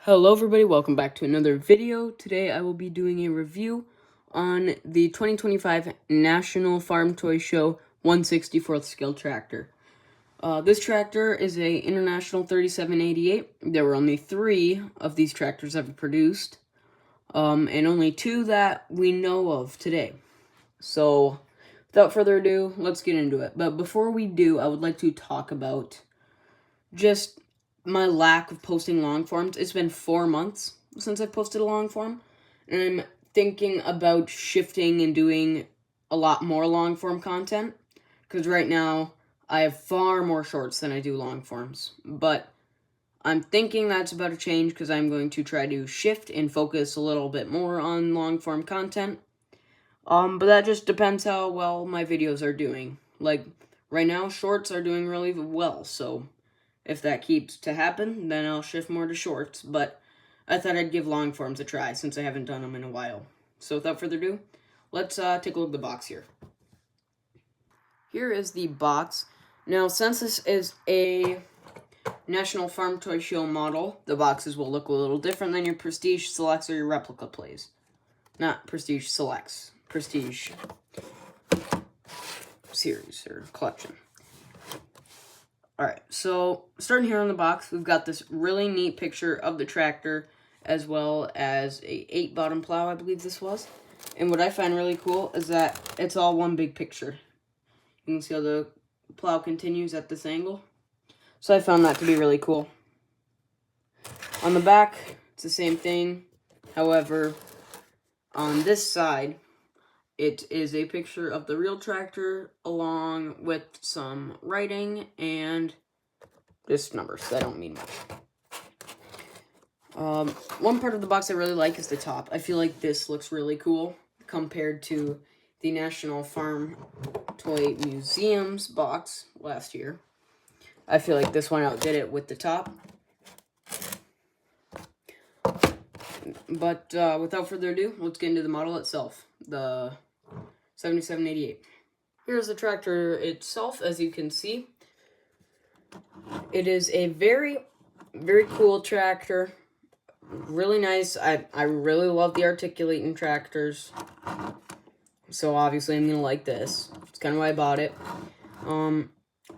Hello everybody, welcome back to another video. Today I will be doing a review on the 2025 National Farm Toy Show 164th Scale Tractor. This tractor is a International 3788. There were only 3 of these tractors ever produced, and only 2 that we know of today. So, without further ado, let's get into it. But before we do, I would like to talk about just my lack of posting long forms. It's been 4 months since I posted a long form, and I'm thinking about shifting and doing a lot more long form content, because right now I have far more shorts than I do long forms, but I'm thinking that's about to change because I'm going to try to shift and focus a little bit more on long form content. But that just depends how well my videos are doing. Like, right now, shorts are doing really well, so if that keeps to happen, then I'll shift more to shorts, but I thought I'd give long forms a try since I haven't done them in a while. So without further ado, let's take a look at the box here. Here is the box. Now, since this is a National Farm Toy Show model, the boxes will look a little different than your Prestige Selects or your Replica Plays. Not Prestige Selects, Prestige Series or Collection. Alright, so starting here on the box, we've got this really neat picture of the tractor, as well as a 8-bottom plow, I believe this was. And what I find really cool is that it's all one big picture. You can see how the plow continues at this angle. So I found that to be really cool. On the back, it's the same thing. However, on this side, it is a picture of the real tractor along with some writing and just numbers. That don't mean much. One part of the box I really like is the top. I feel like this looks really cool compared to the National Farm Toy Museum's box last year. I feel like this one outdid it with the top. But without further ado, let's get into the model itself. The 7788. Here's the tractor itself, as you can see. It is a very, very cool tractor. Really nice. I really love the articulating tractors. So obviously I'm going to like this. It's kind of why I bought it.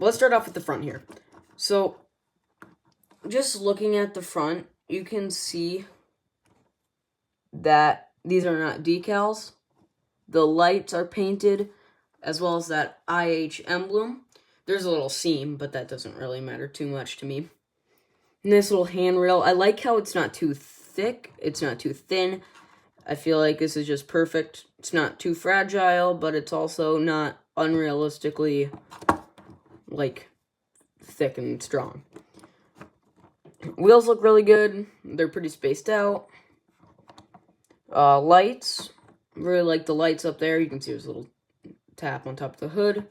Let's start off with the front here. So, just looking at the front, you can see that these are not decals. The lights are painted, as well as that IH emblem. There's a little seam, but that doesn't really matter too much to me. And this little handrail, I like how it's not too thick, it's not too thin. I feel like this is just perfect. It's not too fragile, but it's also not unrealistically, like, thick and strong. Wheels look really good. They're pretty spaced out. Lights. Really like the lights up there. You can see there's a little tap on top of the hood.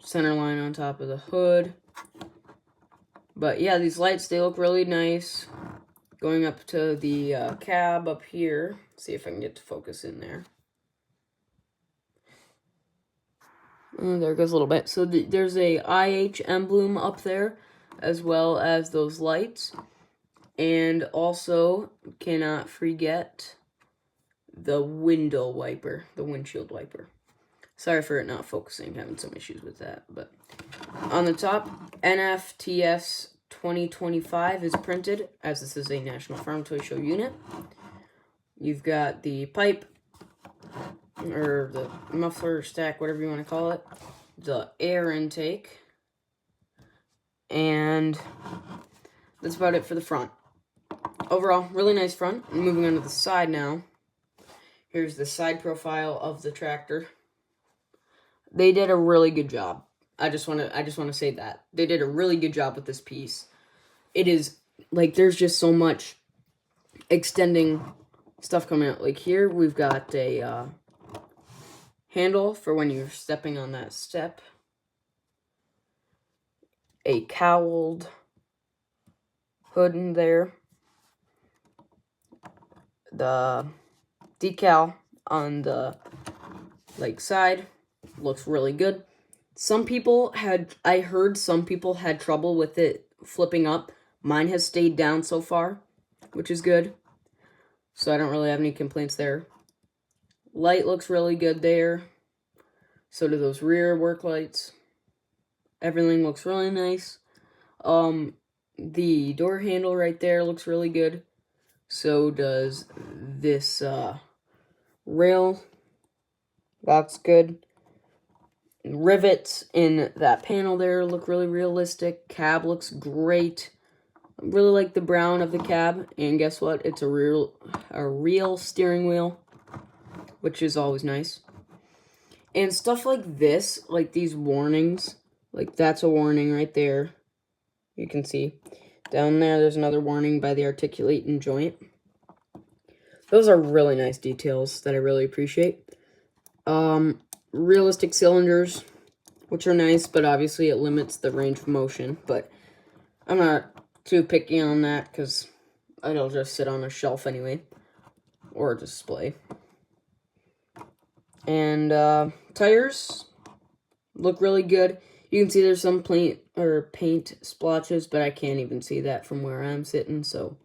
Center line on top of the hood. But yeah, these lights, they look really nice. Going up to the cab up here. See if I can get to focus in there. There it goes a little bit. So there's a IH emblem up there, as well as those lights. And also, cannot forget the window wiper, the windshield wiper. Sorry for it not focusing, having some issues with that. But on the top, NFTS 2025 is printed, as this is a National Farm Toy Show unit. You've got the pipe, or the muffler stack, whatever you want to call it, the air intake, and that's about it for the front. Overall, really nice front. Moving on to the side now. Here's the side profile of the tractor. They did a really good job. I just want to say that. They did a really good job with this piece. It is, like, there's just so much extending stuff coming out. Like here, we've got a handle for when you're stepping on that step. A cowled hood in there. The decal on the side looks really good. I heard some people had trouble with it flipping up. Mine has stayed down so far. which is good. So I don't really have any complaints there. Light looks really good there. So do those rear work lights. Everything looks really nice. The door handle right there looks really good. So does this rail. That's good. Rivets in that panel there look really realistic. Cab looks great. I really like the brown of the cab. And guess what? It's a real steering wheel, which is always nice. And stuff like this, like these warnings, like that's a warning right there. You can see. Down there, there's another warning by the articulating joint. Those are really nice details that I really appreciate. Realistic cylinders, which are nice, but obviously it limits the range of motion. But I'm not too picky on that because it'll just sit on a shelf anyway, or a display. And tires look really good. You can see there's some paint splotches, but I can't even see that from where I'm sitting, so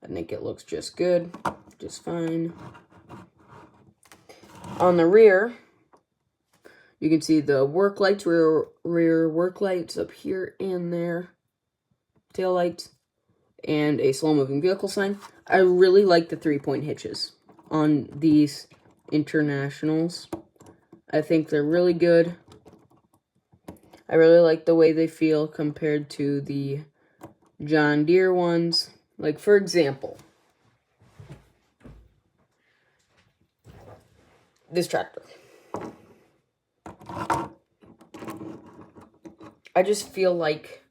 I think it looks just good, just fine. On the rear, you can see the work lights, rear work lights up here and there, tail lights, and a slow-moving vehicle sign. I really like the 3-point hitches on these Internationals. I think they're really good. I really like the way they feel compared to the John Deere ones. Like, for example, this tractor. I just feel like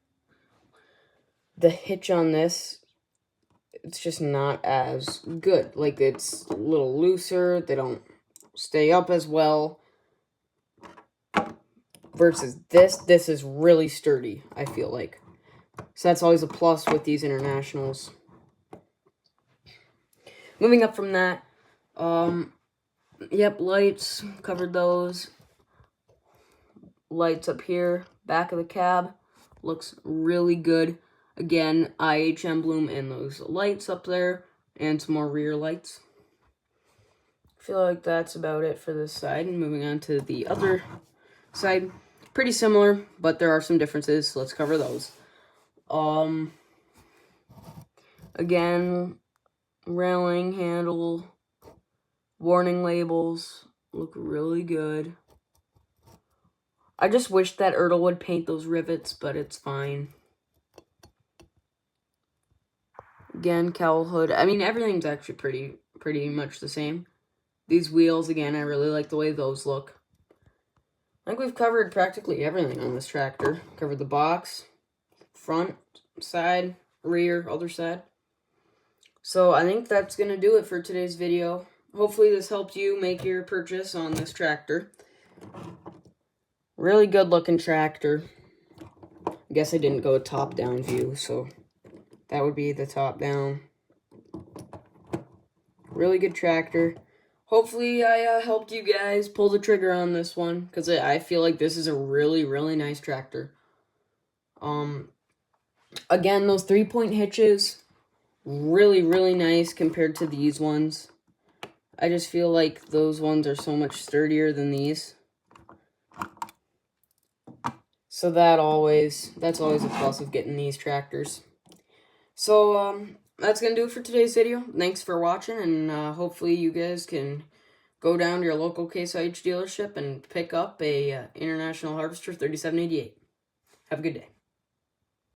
the hitch on this, it's just not as good. Like, it's a little looser. They don't stay up as well. Versus this is really sturdy, I feel like. So that's always a plus with these Internationals. Moving up from that, yep, lights, covered those. Lights up here, back of the cab, looks really good. Again, IH emblem and those lights up there, and some more rear lights. I feel like that's about it for this side. And moving on to the other side, pretty similar, but there are some differences, so let's cover those. Again, railing, handle, warning labels look really good. I just wish that Ertl would paint those rivets, but it's fine. Again, cowl hood. I mean, everything's actually pretty much the same. These wheels, again, I really like the way those look. I think we've covered practically everything on this tractor. Covered the box, front, side, rear, other side. So I think that's going to do it for today's video. Hopefully this helped you make your purchase on this tractor. Really good looking tractor. I guess I didn't go a top-down view, so that would be the top-down. Really good tractor. Hopefully I helped you guys pull the trigger on this one, because I feel like this is a really, really nice tractor. Again, those 3-point hitches, really, really nice compared to these ones. I just feel like those ones are so much sturdier than these. So that's always a plus of getting these tractors. So, that's going to do it for today's video. Thanks for watching, and hopefully you guys can go down to your local Case IH dealership and pick up a International Harvester 3788. Have a good day.